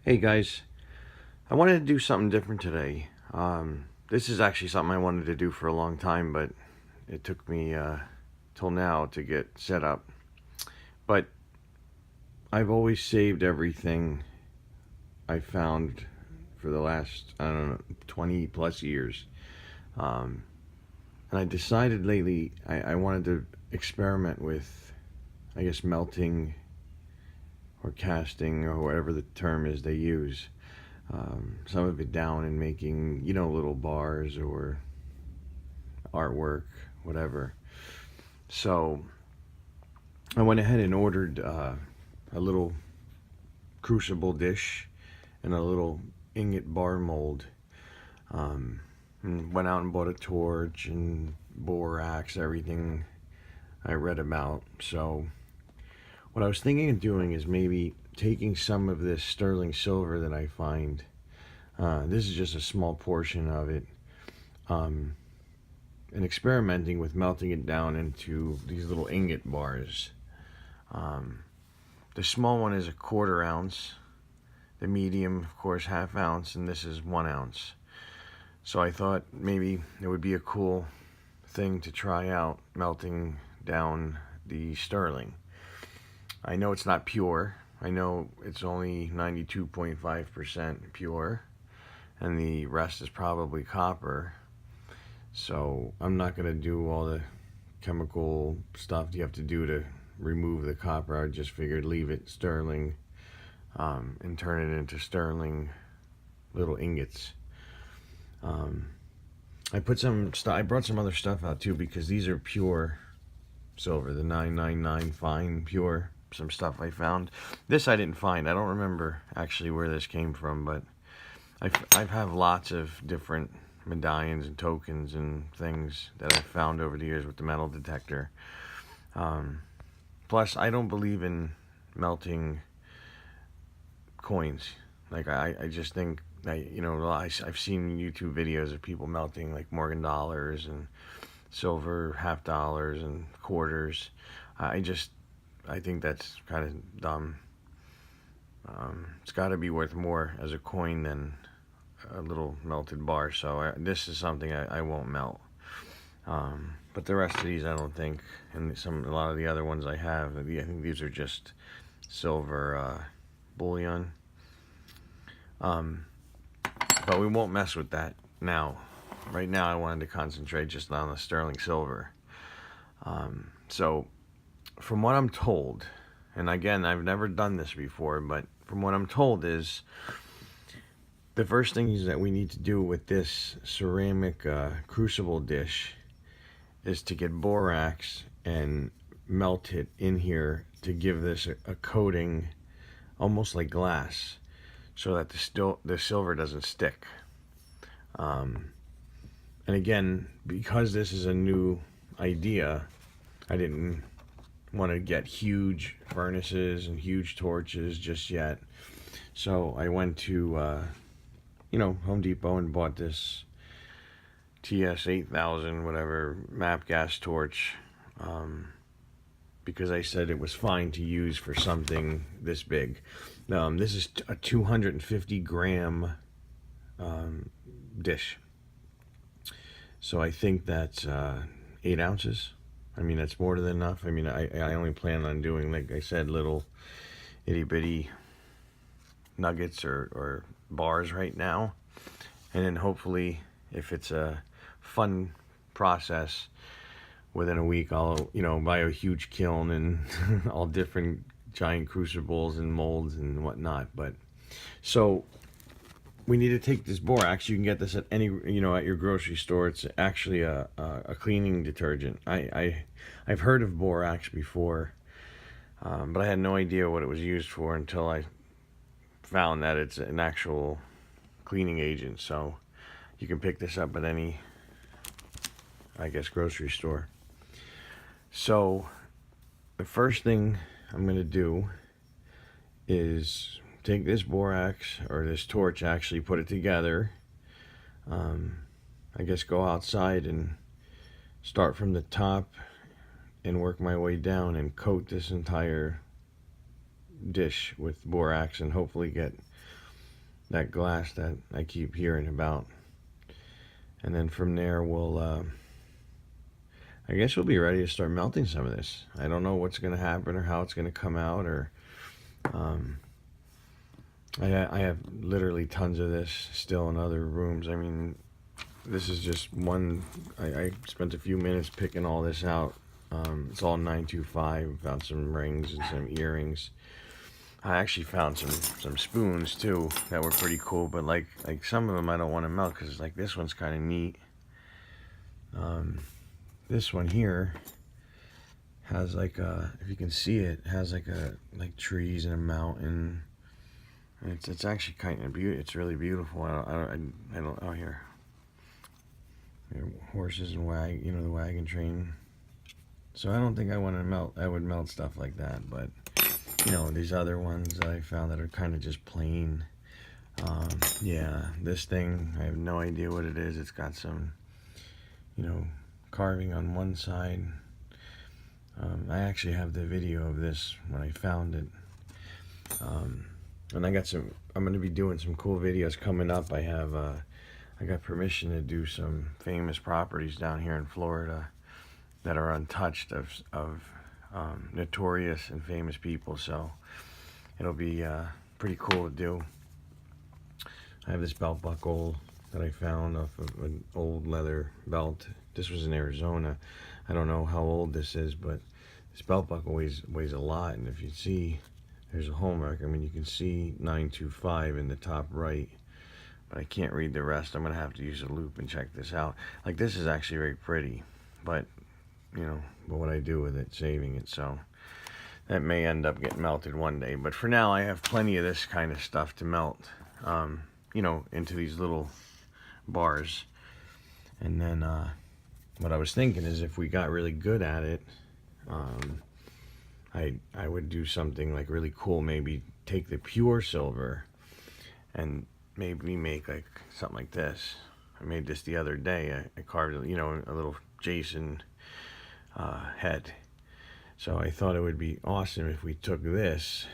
Hey guys, I wanted to do something different today. This is actually something I wanted to do for a long time, but it took me till now to get set up. But I've always saved everything I found for the last, I don't know, 20 plus years. Um, and I decided lately I wanted to experiment with, I guess, melting or casting or whatever the term is they use. Some of it down and making, little bars or artwork, whatever. So I went ahead and ordered a little Crucible dish and a little ingot bar mold. And went out and bought a torch and borax, everything I read about. So what I was thinking of doing is maybe taking some of this sterling silver that I find. This is just a small portion of it. And experimenting with melting it down into these little ingot bars. The small one is a 1/4 ounce. The medium, of course, 1/2 ounce, and this is 1 ounce. So I thought maybe it would be a cool thing to try out, melting down the sterling. I know it's not pure. I know it's only 92.5% pure, and the rest is probably copper. So I'm not going to do all the chemical stuff you have to do to remove the copper. I just figured leave it sterling and turn it into sterling little ingots. I put some stuff. I brought some other stuff out too because these are pure silver, the 999 fine pure. Some stuff I found. This I didn't find. I don't remember actually where this came from, but I have lots of different medallions and tokens and things that I've found over the years with the metal detector. Plus, I don't believe in melting coins. Like I just think I've seen YouTube videos of people melting like Morgan dollars and silver half dollars and quarters. I think that's kind of dumb. It's got to be worth more as a coin than a little melted bar. So this is something I won't melt. But the rest of these I don't think, and a lot of the other ones I have, I think these are just silver bullion. But we won't mess with that now. Right now I wanted to concentrate just on the sterling silver. So from what I'm told, and again, I've never done this before, but from what I'm told is the first thing is that we need to do with this ceramic crucible dish is to get borax and melt it in here to give this a coating almost like glass so that the silver doesn't stick. And again, because this is a new idea, I didn't want to get huge furnaces and huge torches just yet. So I went to Home Depot and bought this TS 8000 whatever map gas torch, because I said it was fine to use for something this big. This is a 250 gram dish, so I think that's 8 ounces. I mean, that's more than enough. I mean, I only plan on doing, like I said, little itty bitty nuggets or bars right now, and then hopefully if it's a fun process, within a week I'll buy a huge kiln and all different giant crucibles and molds and whatnot. But so we need to take this borax. You can get this at any at your grocery store. It's actually a cleaning detergent. I've heard of borax before, but I had no idea what it was used for until I found that it's an actual cleaning agent. So you can pick this up at any, I guess, grocery store. So the first thing I'm going to do is take this borax, or this torch actually, put it together. I guess go outside and start from the top and work my way down and coat this entire dish with borax and hopefully get that glass that I keep hearing about. And then from there, I guess we'll be ready to start melting some of this. I don't know what's going to happen or how it's going to come out, or um, I have literally tons of this still in other rooms. I mean, this is just one. I spent a few minutes picking all this out. It's all 925. Found some rings and some earrings. I actually found some spoons too that were pretty cool, but like some of them I don't want to melt because like this one's kind of neat. This one here has like if you can see it, has like trees and a mountain. And it's actually kind of beautiful. It's really beautiful. I don't. Oh, here, horses and the wagon train. So I don't think I want to melt. I would melt stuff like that, but these other ones that I found that are kind of just plain. Yeah, this thing, I have no idea what it is. It's got some, carving on one side. I actually have the video of this when I found it. And I'm going to be doing some cool videos coming up. I got permission to do some famous properties down here in Florida that are untouched of notorious and famous people. So it'll be pretty cool to do. I have this belt buckle that I found off of an old leather belt. This was in Arizona. I don't know how old this is, but this belt buckle weighs a lot. And if you see, there's a hallmark. I mean, you can see 925 in the top right, but I can't read the rest. I'm going to have to use a loop and check this out. Like, this is actually very pretty, but, but what I do with it, saving it, so that may end up getting melted one day. But for now, I have plenty of this kind of stuff to melt, into these little bars. And then what I was thinking is if we got really good at it, I would do something like really cool. Maybe take the pure silver and maybe make like something like this. I made this the other day. I carved, a little Jason head. So I thought it would be awesome if we took this.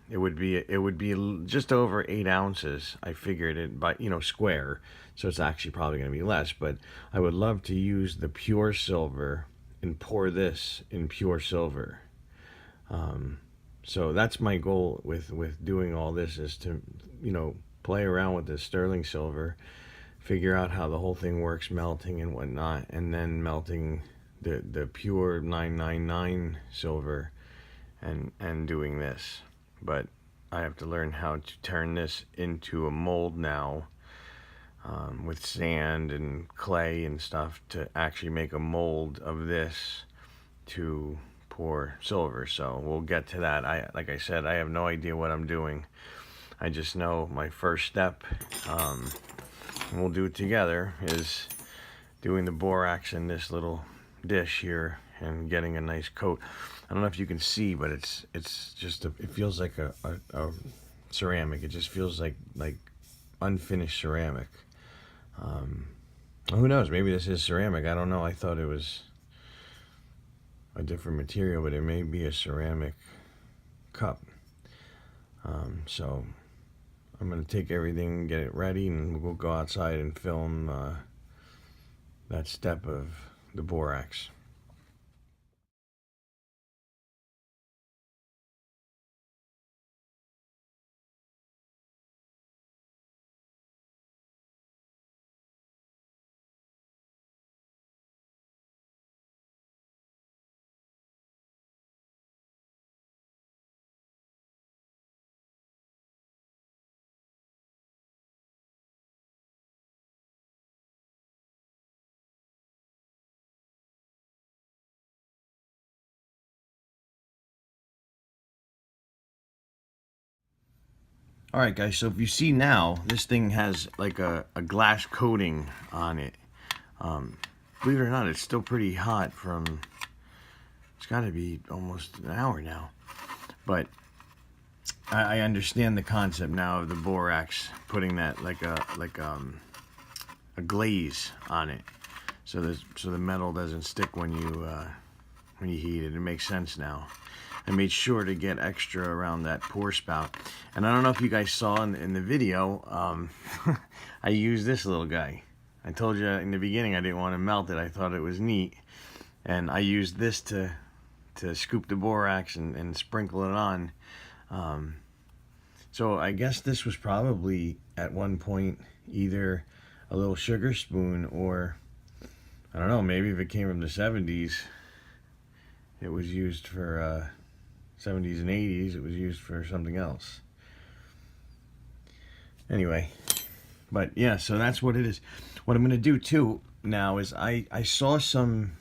It would be just over 8 ounces. I figured it by square, so it's actually probably going to be less. But I would love to use the pure silver and pour this in pure silver. So that's my goal with doing all this, is to play around with the sterling silver, figure out how the whole thing works, melting and whatnot, and then melting the pure 999 silver and doing this. But I have to learn how to turn this into a mold now, with sand and clay and stuff, to actually make a mold of this to pour silver. So we'll get to that. Like I said, I have no idea what I'm doing. I just know my first step, and we'll do it together, is doing the borax in this little dish here and getting a nice coat. I don't know if you can see, but it's just it feels like a ceramic. It just feels like unfinished ceramic. Who knows? Maybe this is ceramic. I don't know. I thought it was a different material, but it may be a ceramic cup. So I'm gonna take everything, get it ready, and we'll go outside and film that step of the borax. Alright guys, so if you see now, this thing has like a glass coating on it. Believe it or not, it's still pretty hot from, it's got to be almost an hour now. But I understand the concept now of the borax, putting that like a glaze on it, so the metal doesn't stick when you heat it. It makes sense now. I made sure to get extra around that pour spout. And I don't know if you guys saw in the video, I used this little guy. I told you in the beginning I didn't want to melt it. I thought it was neat. And I used this to scoop the borax and sprinkle it on. So I guess this was probably at one point either a little sugar spoon, or I don't know, maybe if it came from the 70s, it was used for 70s and 80s, it was used for something else. Anyway, but yeah, so that's what it is. What I'm going to do too now is I saw some,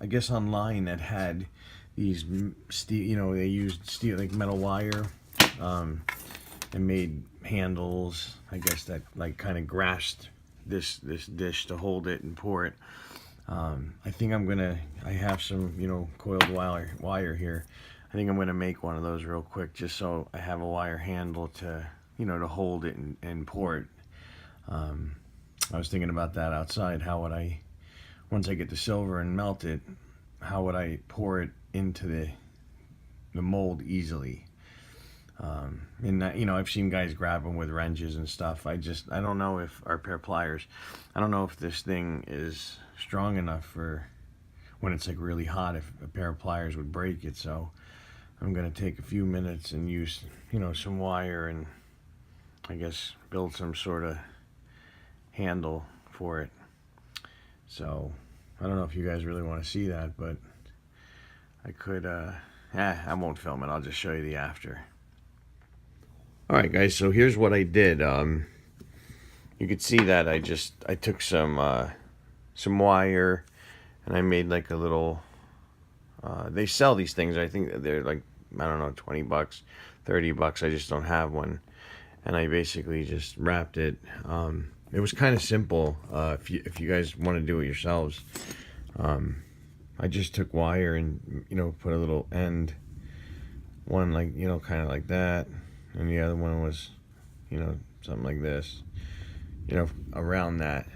I guess online, that had these steel, you know, they used steel, like metal wire, and made handles, I guess, that like kind of grasped this dish to hold it and pour it. I think I have some, you know, coiled wire here. I think I'm gonna make one of those real quick, just so I have a wire handle to, you know, to hold it and pour it. I was thinking about that outside. How would I, once I get the silver and melt it, how would I pour it into the mold easily? And that, you know, I've seen guys grab them with wrenches and stuff. I don't know if our pair of pliers, I don't know if this thing is strong enough for when it's like really hot, if a pair of pliers would break it. So I'm gonna take a few minutes and use, you know, some wire and I guess build some sort of handle for it. So I don't know if you guys really want to see that, but I could I won't film it, I'll just show you the after. Alright guys, so here's what I did. You could see that I took some wire and I made like a little, they sell these things, I think they're like, I don't know, 20 bucks, 30 bucks, I just don't have one. And I basically just wrapped it. It was kind of simple, if you guys want to do it yourselves. I just took wire and, you know, put a little end, one like, you know, kind of like that, and the other one was, you know, something like this, you know, around that.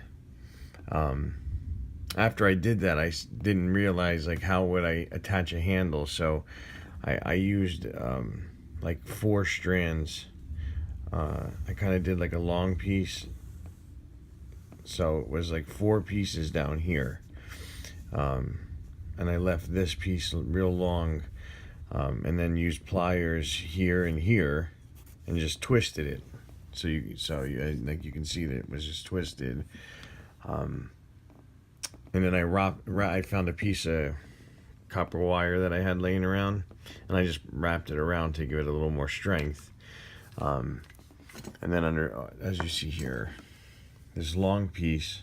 After I did that, I didn't realize like how would I attach a handle, so I used like 4 strands. I kind of did like a long piece, so it was like 4 pieces down here, and I left this piece real long, and then used pliers here and here and just twisted it, so you like you can see that it was just twisted. And then I found a piece of copper wire that I had laying around, and I just wrapped it around to give it a little more strength. And then under, as you see here, this long piece,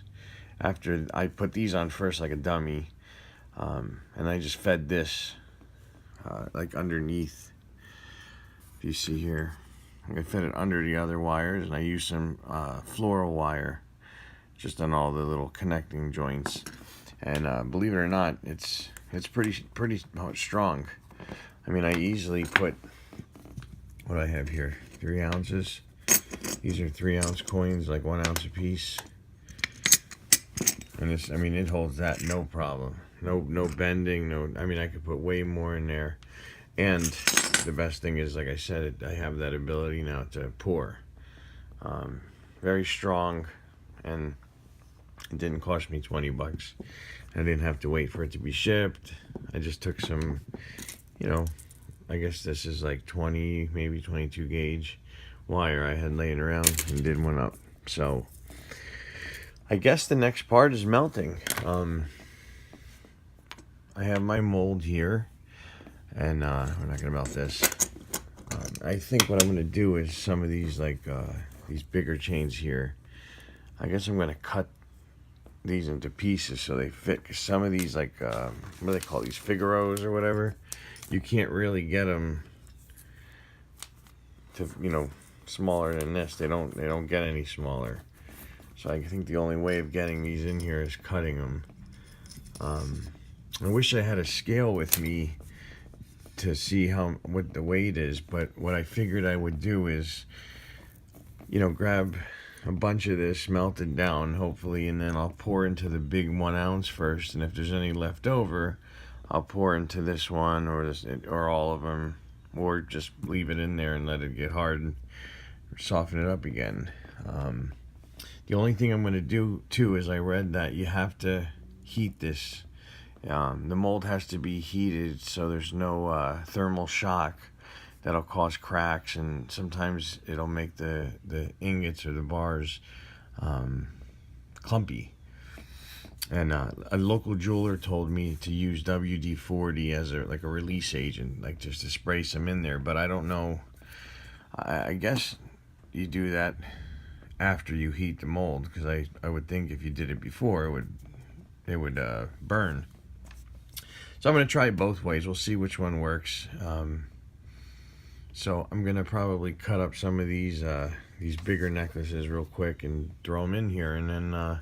after I put these on first like a dummy, and I just fed this like underneath. If you see here, I fed it under the other wires, and I used some floral wire just on all the little connecting joints. And believe it or not, it's pretty strong. I mean, I easily put, what I have here, 3 ounces. These are 3-ounce coins, like 1 ounce a piece. And this, I mean, it holds that no problem. No bending, I mean, I could put way more in there. And the best thing is, like I said, I have that ability now to pour. Very strong, and it didn't cost me 20 bucks. I didn't have to wait for it to be shipped. I just took some, you know, I guess this is like 20, maybe 22 gauge wire I had laying around and did one up. So I guess the next part is melting. I have my mold here, and we're not gonna melt this. I think what I'm gonna do is some of these, like these bigger chains here, I guess I'm gonna cut these into pieces so they fit, because some of these, like what do they call these, Figaros or whatever, you can't really get them to, you know, smaller than this. They don't get any smaller. So I think the only way of getting these in here is cutting them. I wish I had a scale with me to see what the weight is, but what I figured I would do is, you know, grab a bunch of this, melt it down hopefully, and then I'll pour into the big 1 ounce first, and if there's any left over, I'll pour into this one or this or all of them, or just leave it in there and let it get hard and soften it up again. The only thing I'm going to do too is I read that you have to heat this. The mold has to be heated so there's no thermal shock that'll cause cracks, and sometimes it'll make the ingots or the bars clumpy. And a local jeweler told me to use WD-40 as like a release agent, like just to spray some in there. But I don't know. I guess you do that after you heat the mold, because I would think if you did it before, it would burn. So I'm going to try it both ways. We'll see which one works. So I'm going to probably cut up some of these bigger necklaces real quick and throw them in here, and then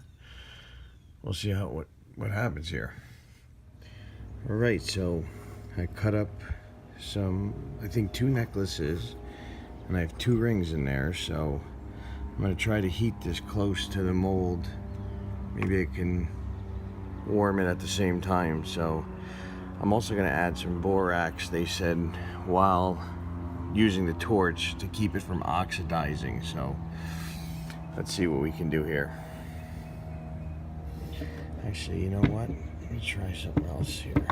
we'll see what happens here. All right, so I cut up some, I think 2 necklaces, and I have 2 rings in there. So I'm going to try to heat this close to the mold. Maybe I can warm it at the same time. So I'm also going to add some borax, they said, while using the torch to keep it from oxidizing. So let's see what we can do here. Actually, you know what? Let me try something else here.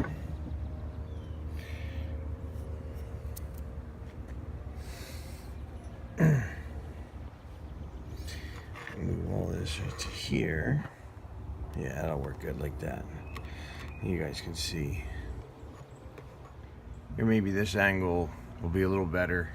Move all this right to here. Yeah, that'll work good like that. You guys can see. Or maybe this angle will be a little better.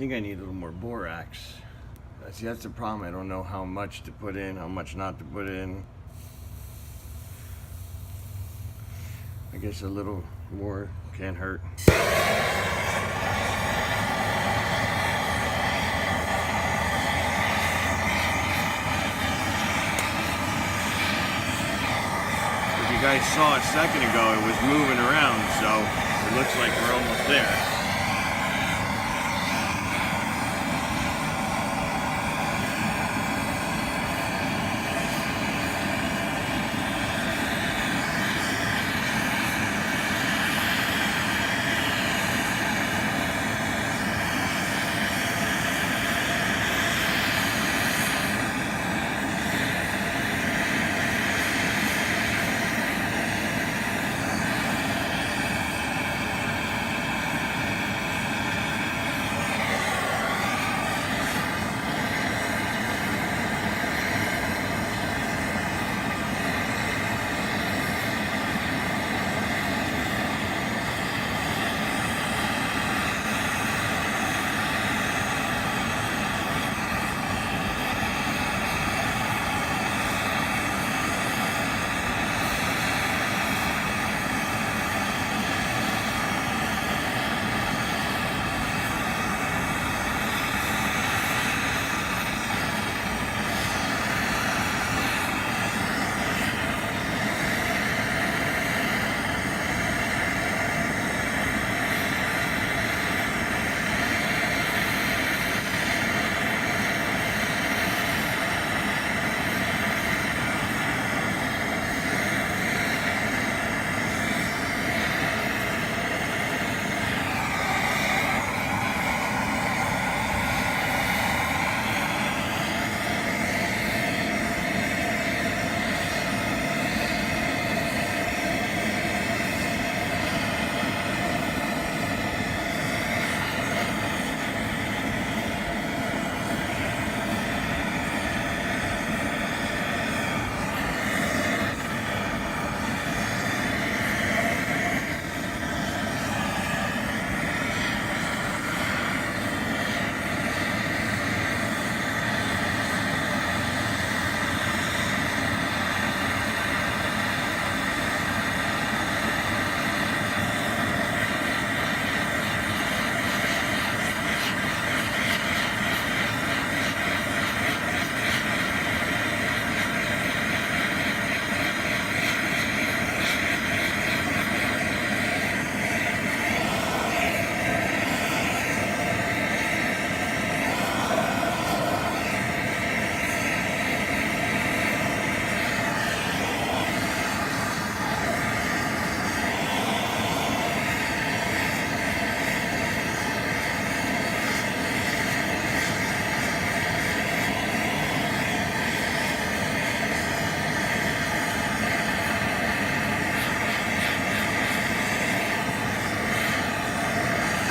think I need a little more borax. See, that's the problem. I don't know how much to put in, how much not to put in. I guess a little more can't hurt. As you guys saw a second ago, it was moving around, so it looks like we're almost there.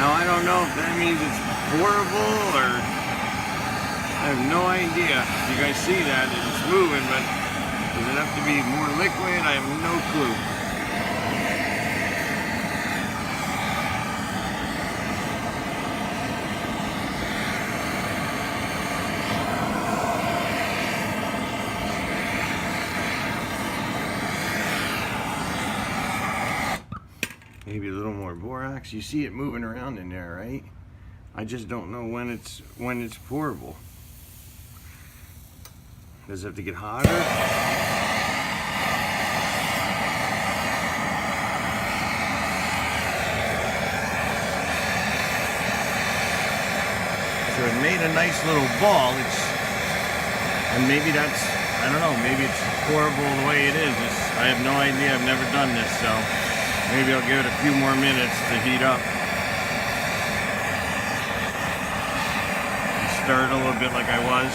Now I don't know if that means it's pourable or I have no idea. You guys see that it's moving, but does it have to be more liquid? I have no clue. Maybe a little more borax. You see it moving around in there, right? I just don't know when it's pourable. Does it have to get hotter? So it made a nice little ball. And maybe that's, I don't know, maybe it's pourable the way it is. I have no idea. I've never done this, so maybe I'll give it a few more minutes to heat up. Stir it a little bit like I was.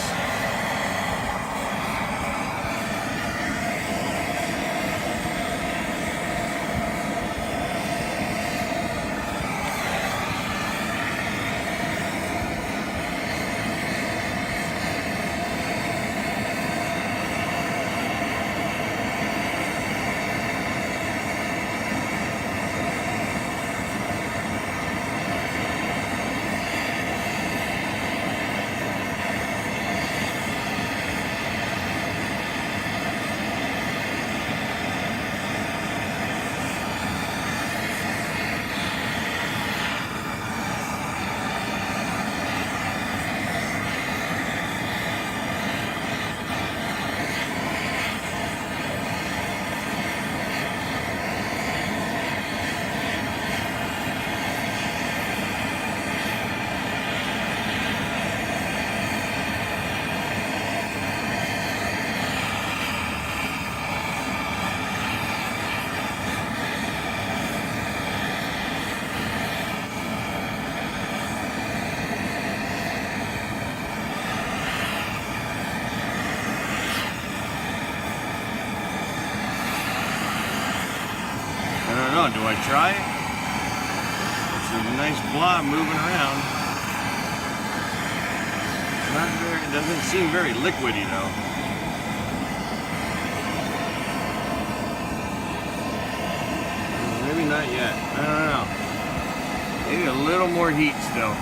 know. Do I try it? It's a nice blob moving around. Not very, it doesn't seem very liquidy though. Maybe not yet. I don't know. Maybe a little more heat still.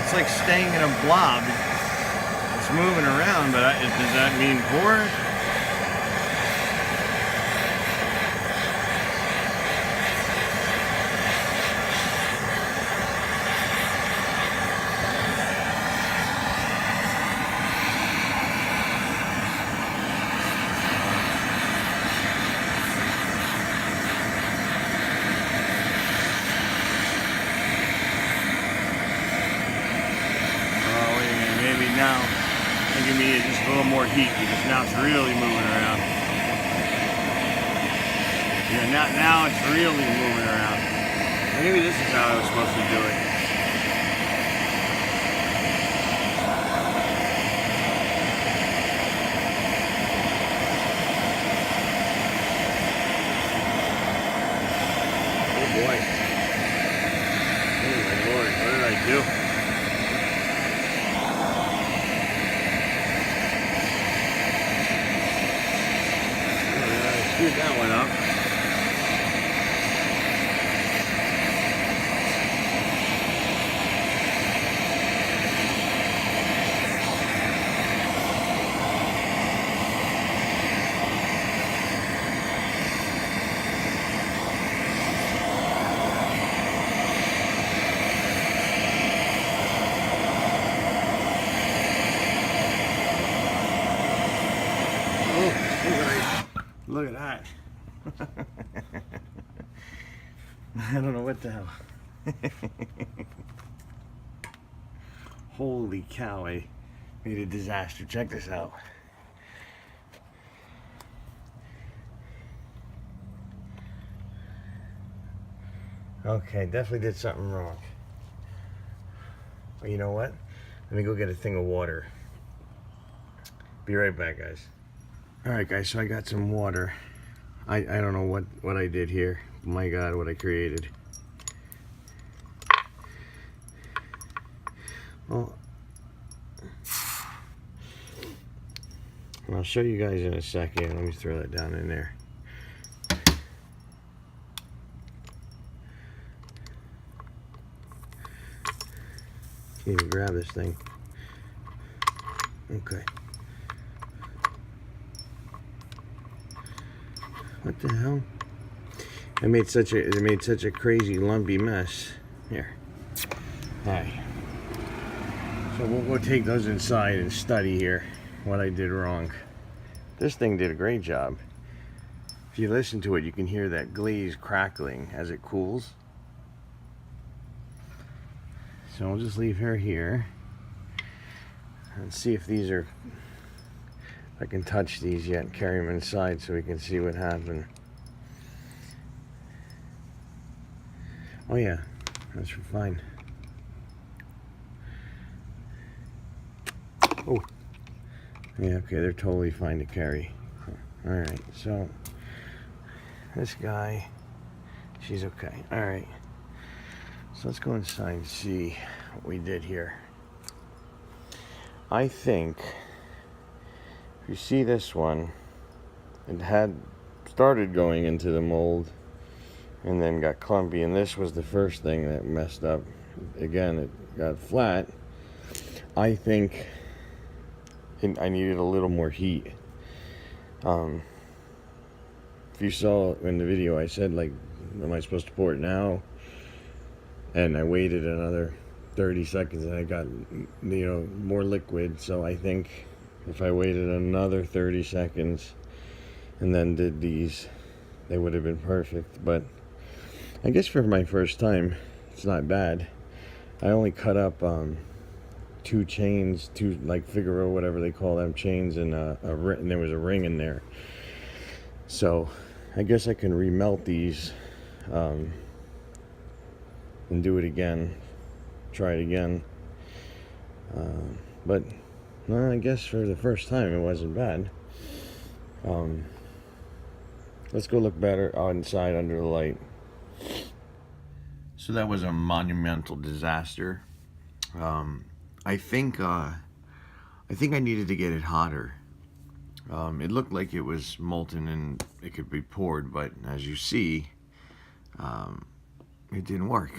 It's like staying in a blob. It's moving around, but does that mean pour? Now, give me just a little more heat because now it's really moving around. Yeah, now it's really moving around. Maybe this is how I was supposed to do it. Oh boy. Oh my Lord, what did I do? Screwed that one up. Look at that. I don't know what the hell. Holy cow, I made a disaster. Check this out. Okay, definitely did something wrong. But you know what? Let me go get a thing of water. Be right back, guys. Alright guys, so I got some water. I don't know what I did here. My God, what I created. Well, I'll show you guys in a second. Let me throw that down in there. Can't even grab this thing. Okay. What the hell? It made such a crazy lumpy mess. Here. Alright. So we'll go take those inside and study here what I did wrong. This thing did a great job. If you listen to it, you can hear that glaze crackling as it cools. So we'll just leave her here and see if these are, if I can touch these yet and carry them inside so we can see what happened. Oh yeah, that's fine. Oh, yeah, okay, they're totally fine to carry. All right, so this guy, she's okay. All right, so let's go inside and see what we did here. I think if you see this one, it had started going into the mold and then got clumpy, and this was the first thing that messed up. Again, it got flat. I think I needed a little more heat. If you saw in the video, I said, like, am I supposed to pour it now? And I waited another 30 seconds and I got, more liquid. So I think if I waited another 30 seconds and then did these, they would have been perfect. But I guess for my first time, it's not bad. I only cut up two chains, like Figaro, whatever they call them, chains, and and there was a ring in there. So I guess I can remelt these and do it again, try it again. But no, I guess for the first time it wasn't bad. Let's go look better inside under the light. So that was a monumental disaster. I think I needed to get it hotter. It looked like it was molten and it could be poured, but as you see, it didn't work.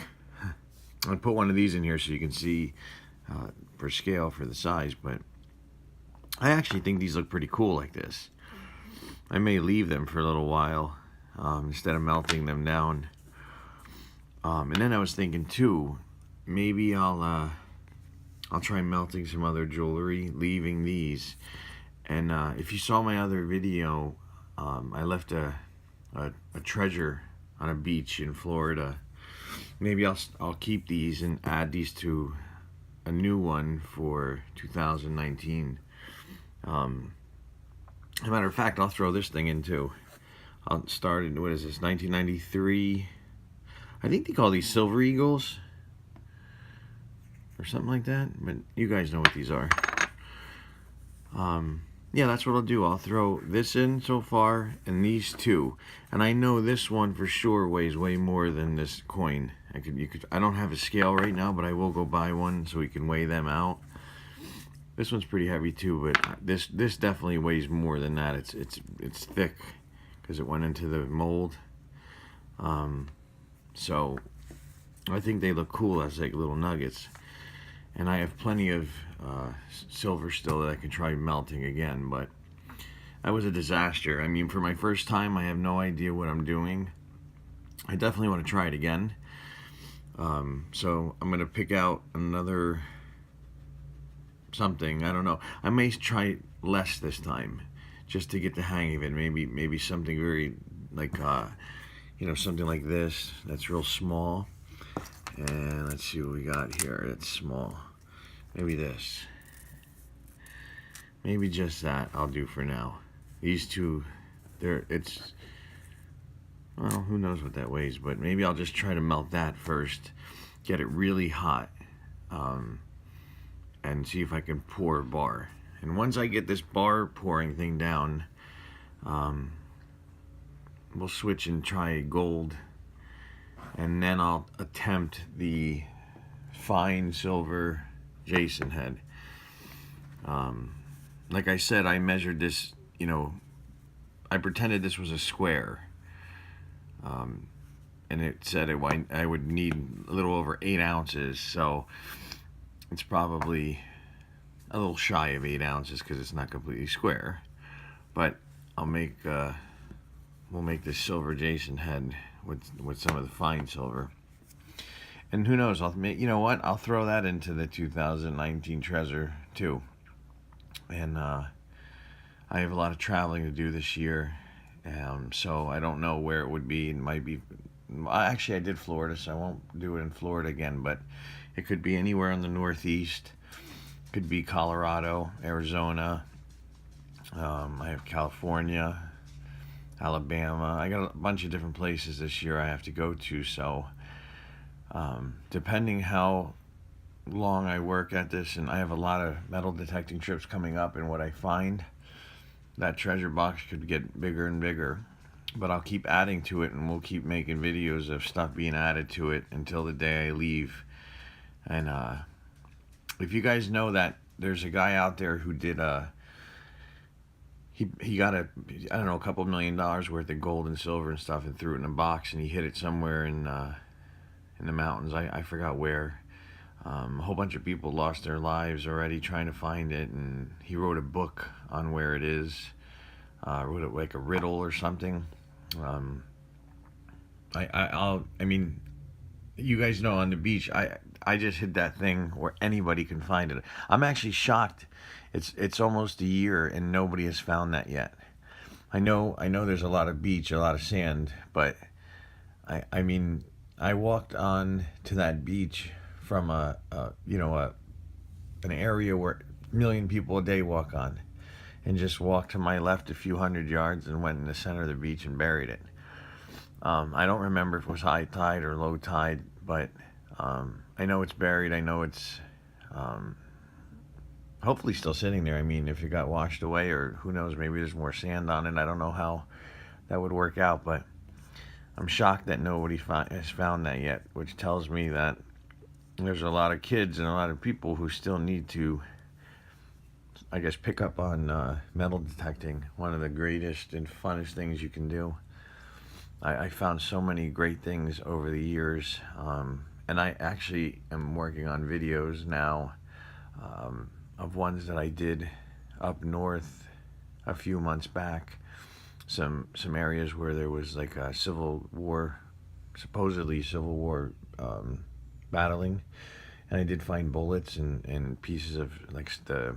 I'll put one of these in here so you can see for scale for the size, but I actually think these look pretty cool like this. I may leave them for a little while instead of melting them down. And then I was thinking too, maybe I'll try melting some other jewelry, leaving these. And if you saw my other video, I left a treasure on a beach in Florida. Maybe I'll keep these and add these to a new one for 2019. As a matter of fact, I'll throw this thing in too. I'll start in, what is this, 1993? I think they call these Silver Eagles or something like that, but you guys know what these are. Yeah, that's what I'll do. I'll throw this in so far and these two, and I know this one for sure weighs way more than this coin. I don't have a scale right now, but I will go buy one so we can weigh them out. This one's pretty heavy too, but this definitely weighs more than that. It's thick because it went into the mold. So I think they look cool as like little nuggets. And I have plenty of silver still that I can try melting again, but that was a disaster. I mean, for my first time, I have no idea what I'm doing. I definitely want to try it again. So I'm going to pick out another something. I don't know. I may try less this time just to get the hang of it. Maybe something very like, something like this that's real small. And let's see what we got here. That's small. Maybe this. Maybe just that I'll do for now. These two, well, who knows what that weighs, but maybe I'll just try to melt that first, get it really hot, and see if I can pour a bar. And once I get this bar pouring thing down, we'll switch and try gold, and then I'll attempt the fine silver Jason head. Like I said, I measured this, I pretended this was a square, and it said I would need a little over 8 ounces, so it's probably a little shy of 8 ounces because it's not completely square. But we'll make this silver Jason head with some of the fine silver. And who knows, you know what? I'll throw that into the 2019 treasure too. And I have a lot of traveling to do this year, so I don't know where it would be. It might be, actually I did Florida, so I won't do it in Florida again, but it could be anywhere in the Northeast. Could be Colorado, Arizona. I have California, Alabama. I got a bunch of different places this year I have to go to, so depending how long I work at this, and I have a lot of metal detecting trips coming up, and what I find, that treasure box could get bigger and bigger. But I'll keep adding to it, and we'll keep making videos of stuff being added to it until the day I leave. And if you guys know that there's a guy out there who did he got I don't know, a couple $1 million worth of gold and silver and stuff, and threw it in a box, and he hid it somewhere in the mountains. I forgot where. A whole bunch of people lost their lives already trying to find it, and he wrote a book on where it is. Wrote it like a riddle or something. I mean, you guys know, on the beach, I just hid that thing where anybody can find it. I'm actually shocked. It's almost a year and nobody has found that yet. I know there's a lot of beach, a lot of sand, but I mean, I walked on to that beach from an area where a million people a day walk on, and just walked to my left a few hundred yards and went in the center of the beach and buried it. I don't remember if it was high tide or low tide, but I know it's buried. I know it's hopefully still sitting there. I mean, if it got washed away, or who knows, maybe there's more sand on it. I don't know how that would work out, but I'm shocked that nobody has found that yet, which tells me that there's a lot of kids and a lot of people who still need to, I guess, pick up on metal detecting. One of the greatest and funnest things you can do. I found so many great things over the years, and I actually am working on videos now of ones that I did up north a few months back. Some areas where there was like a civil war, supposedly civil war battling, and I did find bullets and pieces of like the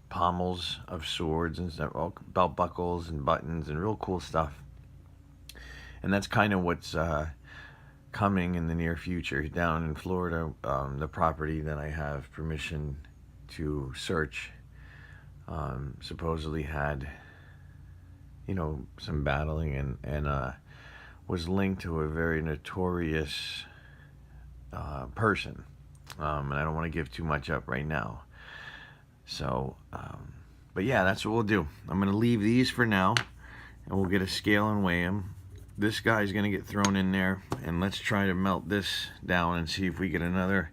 pommels of swords and stuff, all belt buckles and buttons and real cool stuff. And that's kind of what's coming in the near future down in Florida. The property that I have permission to search supposedly had, some battling, and was linked to a very notorious person. And I don't want to give too much up right now. So, but yeah, that's what we'll do. I'm going to leave these for now, and we'll get a scale and weigh them. This guy's going to get thrown in there, and let's try to melt this down and see if we get another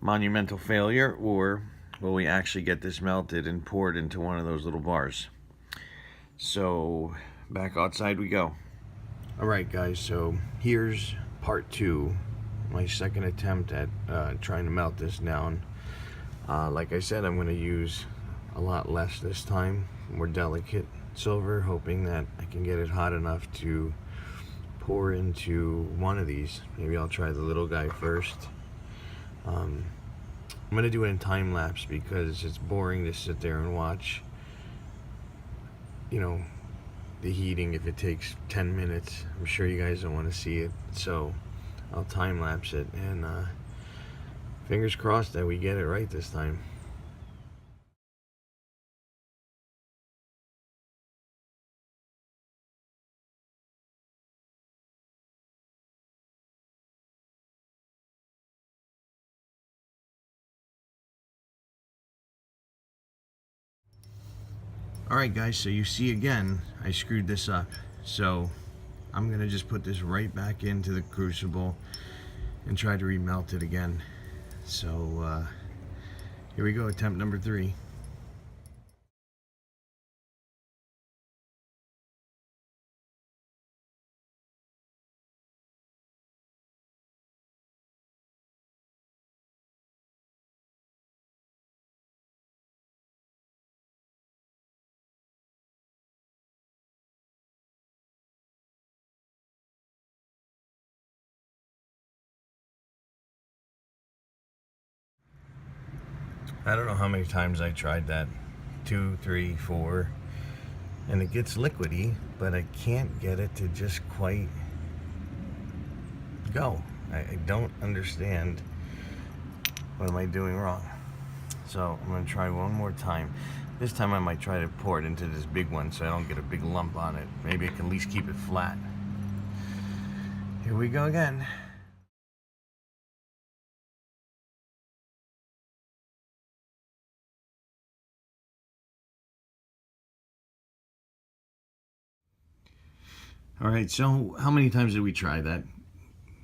monumental failure, or will we actually get this melted and poured into one of those little bars. So back outside we go. Alright guys, so here's part 2, my second attempt at trying to melt this down. Like I said, I'm going to use a lot less this time, more delicate silver, hoping that I can get it hot enough to pour into one of these. Maybe I'll try the little guy first. I'm going to do it in time lapse because it's boring to sit there and watch, the heating if it takes 10 minutes. I'm sure you guys don't want to see it, so I'll time lapse it, and fingers crossed that we get it right this time. Alright guys, so you see again, I screwed this up. So I'm going to just put this right back into the Crucible and try to remelt it again. So here we go, attempt number 3. I don't know how many times I tried that, 2, 3, 4, and it gets liquidy, but I can't get it to just quite go. I don't understand. What am I doing wrong? So I'm going to try one more time. This time I might try to pour it into this big one so I don't get a big lump on it. Maybe I can at least keep it flat. Here we go again. Alright, so how many times did we try that?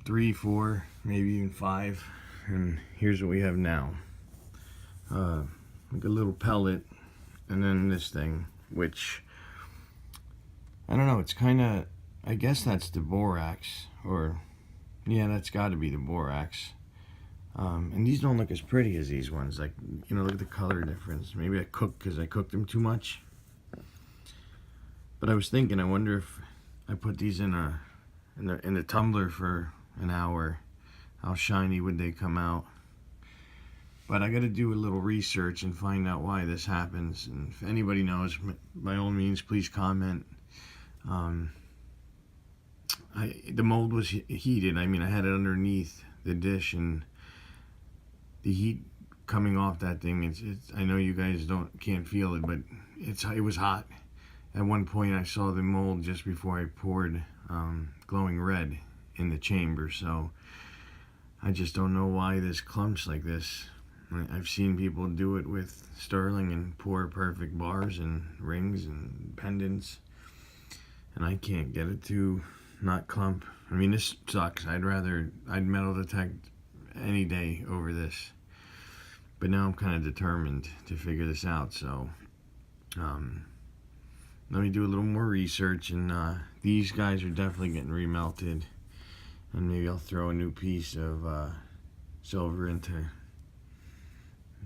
3, 4, maybe even 5. And here's what we have now. Like a little pellet, and then this thing, which I don't know, it's kind of, I guess that's the borax, or yeah, that's got to be the borax. And these don't look as pretty as these ones. Like, you know, look at the color difference. Maybe I cooked because I cooked them too much. But I was thinking, I wonder if I put these in a tumbler for an hour, how shiny would they come out? But I got to do a little research and find out why this happens. And if anybody knows, by all means, please comment. The mold was heated. I mean, I had it underneath the dish, and the heat coming off that thing, it's I know you guys can't feel it, but it was hot. At one point I saw the mold just before I poured glowing red in the chamber, so I just don't know why this clumps like this. I've seen people do it with sterling and pour perfect bars and rings and pendants, and I can't get it to not clump. I mean, this sucks. I'd metal detect any day over this. But now I'm kind of determined to figure this out, so let me do a little more research, and these guys are definitely getting remelted, and maybe I'll throw a new piece of silver in to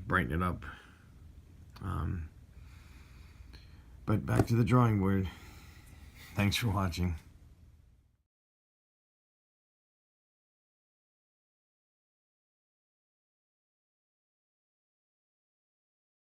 brighten it up. But back to the drawing board. Thanks for watching.